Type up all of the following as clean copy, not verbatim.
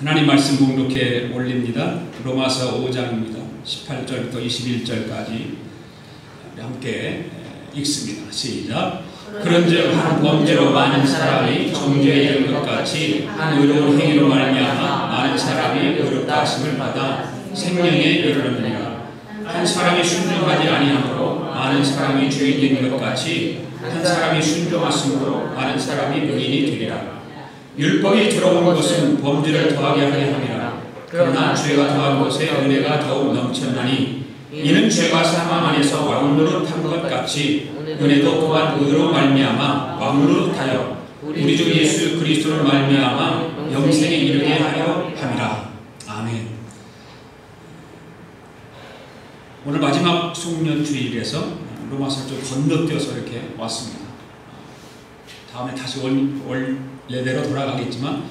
하나님 말씀 봉독해 올립니다. 로마서 5장입니다. 18절부터 21절까지 함께 읽습니다. 시작. 그런즉 한 범죄로 많은 사람이 정죄에 이른 것 같이 한 의로운 행위로 말미암아 많은 사람이 의롭다 하심을 받아 생명에 이르느니라. 한 사람이 순종하지 아니함으로 많은 사람이 죄인 된 것 같이 한 사람이 순종하심으로 많은 사람이 의인이 되리라. 율법이 들어온 것은 범죄를 더하게 하려 함이라. 그러나 죄가 더한 것에 은혜가 더욱 넘쳤나니 이는 죄가 사망 안에서 왕노릇한 것 같이 은혜도 또한 의로 말미암아 왕노릇하여 우리 주 예수 그리스도를 말미암아 영생에 이르게 하려 함이라. 아멘. 오늘 마지막 송년주일에서 로마서를 좀 건너뛰어서 이렇게 왔습니다. 다음에 다시 원래대로 돌아가겠지만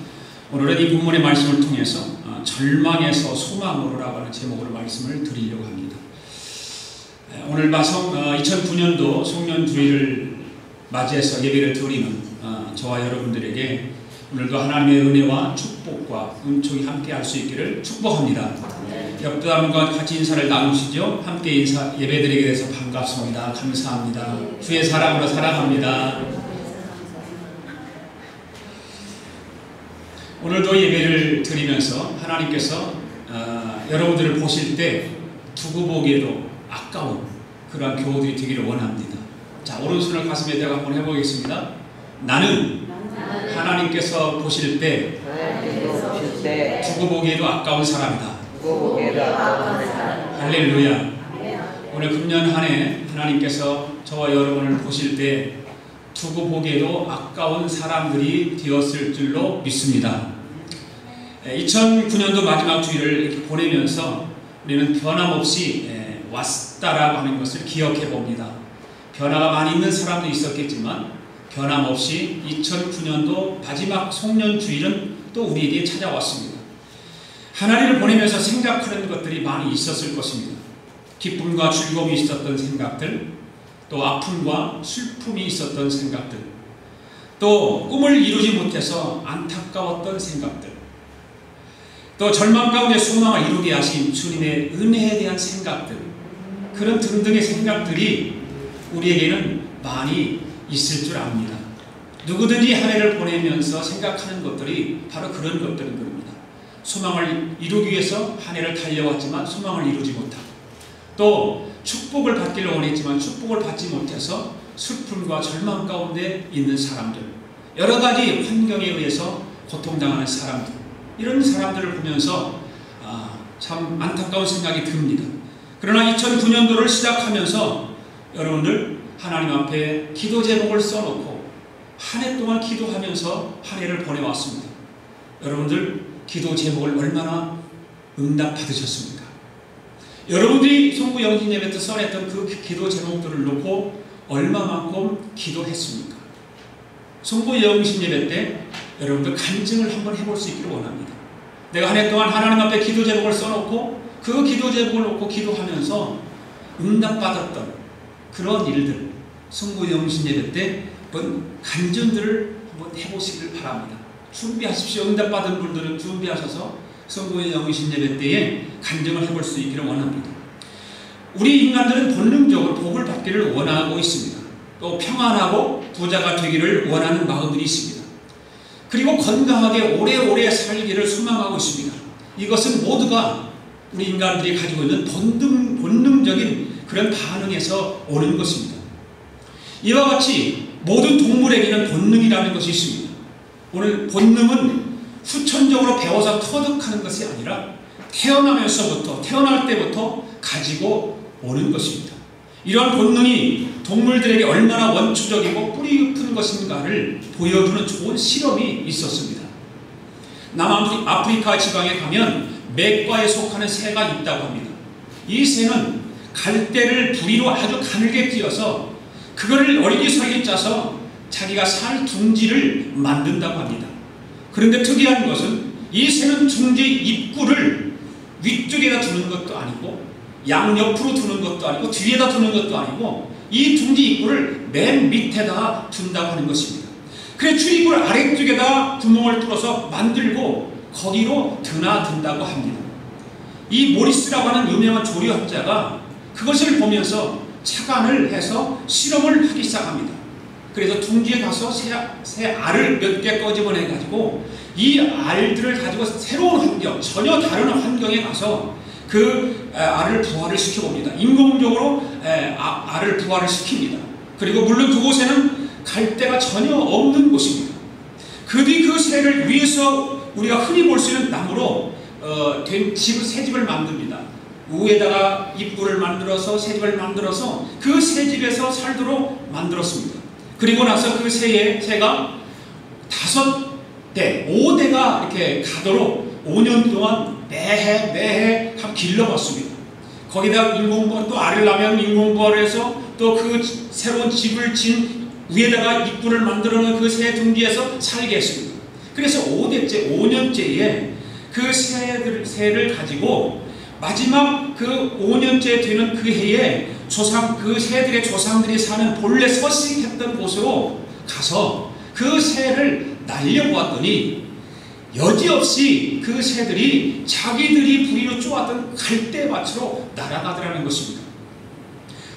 오늘은 이 본문의 말씀을 통해서 절망에서 소망으로라고 하는 제목으로 말씀을 드리려고 합니다. 오늘 마성 2009년도 송년주일을 맞이해서 예배를 드리는 저와 여러분들에게 오늘도 하나님의 은혜와 축복과 은총이 함께 할 수 있기를 축복합니다. 옆 사람과 같이 인사를 나누시죠. 함께 인사 예배드리게 돼서 반갑습니다. 감사합니다. 주의 사랑으로 사랑합니다. 오늘도 예배를 드리면서 하나님께서 여러분들을 보실 때 두고 보기에도 아까운 그러한 교우들이 되기를 원합니다. 자, 오른손을 가슴에 대고 한번 해보겠습니다. 나는 하나님께서 보실 때 두고 보기에도 아까운 사람이다. 할렐루야. 오늘 금년 한 해 하나님께서 저와 여러분을 보실 때 두고 보기에도 아까운 사람들이 되었을 줄로 믿습니다. 2009년도 마지막 주일을 이렇게 보내면서 우리는 변함없이 왔다라고 하는 것을 기억해 봅니다. 변화가 많이 있는 사람도 있었겠지만 변함없이 2009년도 마지막 송년주일은 또 우리에게 찾아왔습니다. 한 해를 보내면서 생각하는 것들이 많이 있었을 것입니다. 기쁨과 즐거움이 있었던 생각들, 또 아픔과 슬픔이 있었던 생각들, 또 꿈을 이루지 못해서 안타까웠던 생각들, 또 절망 가운데 소망을 이루게 하신 주님의 은혜에 대한 생각들, 그런 등등의 생각들이 우리에게는 많이 있을 줄 압니다. 누구든지 한 해를 보내면서 생각하는 것들이 바로 그런 것들인 겁니다. 소망을 이루기 위해서 한 해를 달려왔지만 소망을 이루지 못하고, 또 축복을 받기를 원했지만 축복을 받지 못해서 슬픔과 절망 가운데 있는 사람들, 여러 가지 환경에 의해서 고통당하는 사람들, 이런 사람들을 보면서 참 안타까운 생각이 듭니다. 그러나 2009년도를 시작하면서 여러분들 하나님 앞에 기도 제목을 써놓고 한 해 동안 기도하면서 한 해를 보내왔습니다. 여러분들 기도 제목을 얼마나 응답 받으셨습니까? 여러분들이 송구 영신 예배 때 써냈던 그 기도 제목들을 놓고 얼마만큼 기도했습니까? 송구 영신 예배 때 여러분들 간증을 한번 해볼 수 있기를 원합니다. 내가 한 해 동안 하나님 앞에 기도 제목을 써놓고 그 기도 제목을 놓고 기도하면서 응답받았던 그런 일들, 송구 영신 예배 때 한번 간증들을 한번 해보시길 바랍니다. 준비하십시오. 응답받은 분들은 준비하셔서 송구 영신 예배 때에 간증을 해볼 수 있기를 원합니다. 우리 인간들은 본능적으로 복을 받기를 원하고 있습니다. 또 평안하고 부자가 되기를 원하는 마음들이 있습니다. 그리고 건강하게 오래오래 살기를 소망하고 있습니다. 이것은 모두가 우리 인간들이 가지고 있는 본능적인 그런 반응에서 오는 것입니다. 이와 같이 모든 동물에게는 본능이라는 것이 있습니다. 오늘 본능은 후천적으로 배워서 터득하는 것이 아니라 태어날 때부터 가지고 오는 것입니다. 이러한 본능이 동물들에게 얼마나 원초적이고 뿌리 깊은 것인가를 보여주는 좋은 실험이 있었습니다. 남아프리카 지방에 가면 맥과에 속하는 새가 있다고 합니다. 이 새는 갈대를 부리로 아주 가늘게 찧어서 그거를 어리기설기 짜서 자기가 살 둥지를 만든다고 합니다. 그런데 특이한 것은 이 새는 둥지 입구를 위쪽에다 두는 것도 아니고 양옆으로 두는 것도 아니고 뒤에다 두는 것도 아니고 이 둥지 입구를 맨 밑에다 둔다고 하는 것입니다. 그래서 출입구를 아래쪽에다 구멍을 뚫어서 만들고 거기로 드나든다고 합니다. 이 모리스라고 하는 유명한 조류학자가 그것을 보면서 착안을 해서 실험을 하기 시작합니다. 그래서 둥지에 가서 새 알을 몇 개 꺼집어내 가지고 이 알들을 가지고 새로운 환경, 전혀 다른 환경에 가서 그 알을 부화를 시켜봅니다. 인공적으로 알을 부화를 시킵니다. 그리고 물론 그곳에는 갈대가 전혀 없는 곳입니다. 그 뒤 그 새를 위에서 우리가 흔히 볼 수 있는 나무로 된 새 집을 만듭니다. 위에다가 입구를 만들어서 새 집을 만들어서 그 새 집에서 살도록 만들었습니다. 그리고 나서 그 새가 5대, 5대가 이렇게 가도록 5년 동안 매해 한번 길러봤습니다. 거기다 인공부화, 또 알을 낳으면 인공부화를 해서 또 그 새로운 집을 진 위에다가 입구를 만들어 놓은 그 새 둥지에서 살게 했습니다. 그래서 5대째, 5년째에 그 새를 가지고 마지막 그 5년째 되는 그 해에 그 새들의 조상들이 사는 본래 서식했던 곳으로 가서 그 새를 날려보았더니 여지없이 그 새들이 자기들이 부리로 쪼았던 갈대밭으로 날아가더라는 것입니다.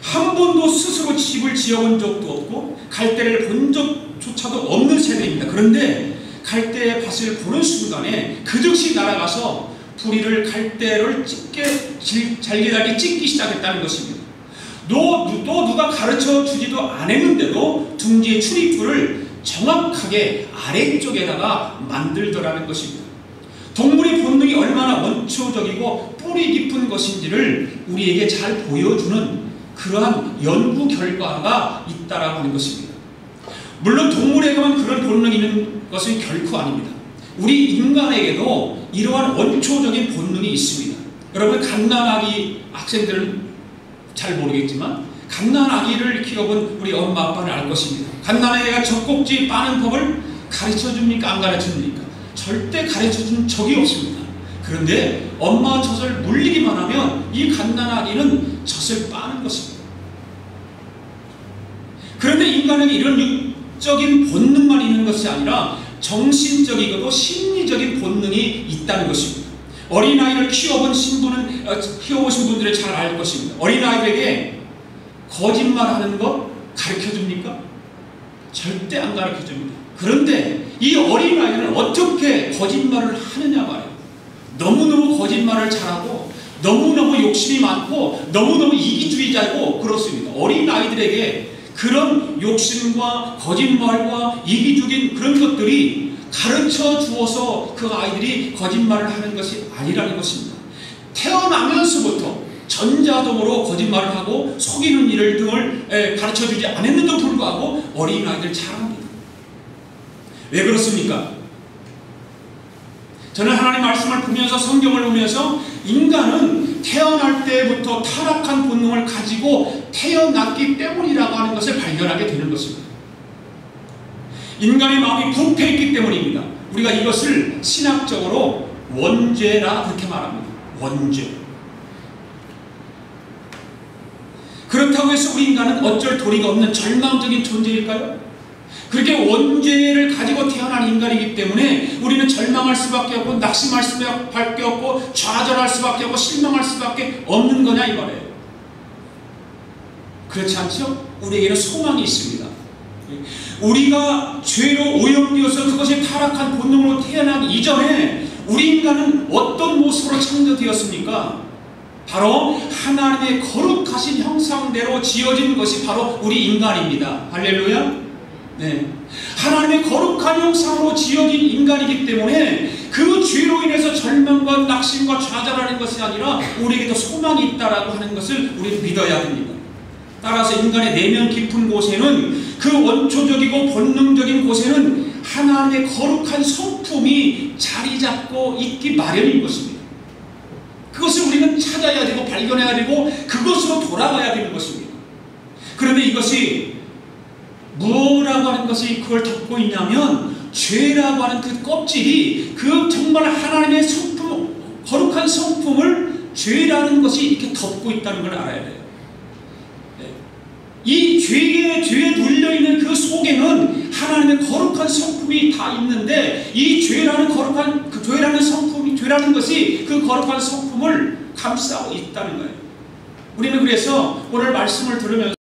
한 번도 스스로 집을 지어본 적도 없고 갈대를 본 적조차도 없는 새들입니다. 그런데 갈대의 밭을 보는 순간에 그 즉시 날아가서 부리를 갈대를 잘게 찢기 시작했다는 것입니다. 또 누가 가르쳐 주지도 않았는데도 둥지의 출입구를 정확하게 아래쪽에다가 만들더라는 것입니다. 동물의 본능이 얼마나 원초적이고 뿌리 깊은 것인지를 우리에게 잘 보여주는 그러한 연구 결과가 있다라고 하는 것입니다. 물론 동물에게만 그런 본능이 있는 것은 결코 아닙니다. 우리 인간에게도 이러한 원초적인 본능이 있습니다. 여러분, 갓난아기 학생들은 잘 모르겠지만 갓난아기를 키워본 우리 엄마 아빠는 알 것입니다. 갓난아기가 젖꼭지 빠는 법을 가르쳐줍니까? 안 가르쳐줍니까? 절대 가르쳐준 적이 없습니다. 그런데 엄마가 젖을 물리기만 하면 이 갓난아기는 젖을 빠는 것입니다. 그런데 인간에게 이런 육적인 본능만 있는 것이 아니라 정신적이고도 심리적인 본능이 있다는 것입니다. 어린아이를 키워보신 분들은 잘 알 것입니다. 어린아이들에게 거짓말하는 것 가르쳐줍니까? 절대 안 가르쳐줍니다. 그런데 이 어린아이들은 어떻게 거짓말을 하느냐 말이에요. 너무너무 거짓말을 잘하고 너무너무 욕심이 많고 너무너무 이기주의자이고 그렇습니다. 어린아이들에게 그런 욕심과 거짓말과 이기적인 그런 것들이 가르쳐 주어서 그 아이들이 거짓말을 하는 것이 아니라는 것입니다. 태어나면서부터 전자동으로 거짓말을 하고 속이는 일을 등을 가르쳐 주지 않았는데도 불구하고 어린아이들 잘합니다. 왜 그렇습니까? 저는 하나님 말씀을 보면서 성경을 보면서 인간은 태어날 때부터 타락한 본능을 가지고 태어났기 때문이라고 하는 것을 발견하게 되는 것입니다. 인간의 마음이 부패했기 때문입니다. 우리가 이것을 신학적으로 원죄라 그렇게 말합니다. 원죄. 그렇다고 해서 우리 인간은 어쩔 도리가 없는 절망적인 존재일까요? 그렇게 원죄를 가지고 태어난 인간이기 때문에 우리는 절망할 수밖에 없고 낙심할 수밖에 없고 좌절할 수밖에 없고 실망할 수밖에 없는 거냐 이 말이에요. 그렇지 않죠? 우리에게는 소망이 있습니다. 우리가 죄로 오염되어서 그것이 타락한 본능으로 태어나기 이전에 우리 인간은 어떤 모습으로 창조되었습니까? 바로 하나님의 거룩하신 형상대로 지어진 것이 바로 우리 인간입니다. 할렐루야. 네. 하나님의 거룩한 형상으로 지어진 인간이기 때문에 그 죄로 인해서 절망과 낙심과 좌절하는 것이 아니라 우리에게도 소망이 있다라고 하는 것을 우리는 믿어야 됩니다. 따라서 인간의 내면 깊은 곳에는 그 원초적이고 본능적인 곳에는 하나님의 거룩한 성품이 자리 잡고 있기 마련인 것입니다. 그것을 우리는 찾아야 되고 발견해야 되고 그것으로 돌아가야 되는 것입니다. 그런데 이것이 뭐라고 하는 것이 그걸 덮고 있냐면 죄라고 하는 그 껍질이 그 정말 하나님의 성품, 거룩한 성품을 죄라는 것이 이렇게 덮고 있다는 걸 알아야 돼요. 이 죄에 눌려있는 그 속에는 하나님의 거룩한 성품이 다 있는데 이 죄라는 거룩한 그 교회라는 성품이, 교회라는 것이 그 거룩한 성품을 감싸고 있다는 거예요. 우리는 그래서 오늘 말씀을 들으면서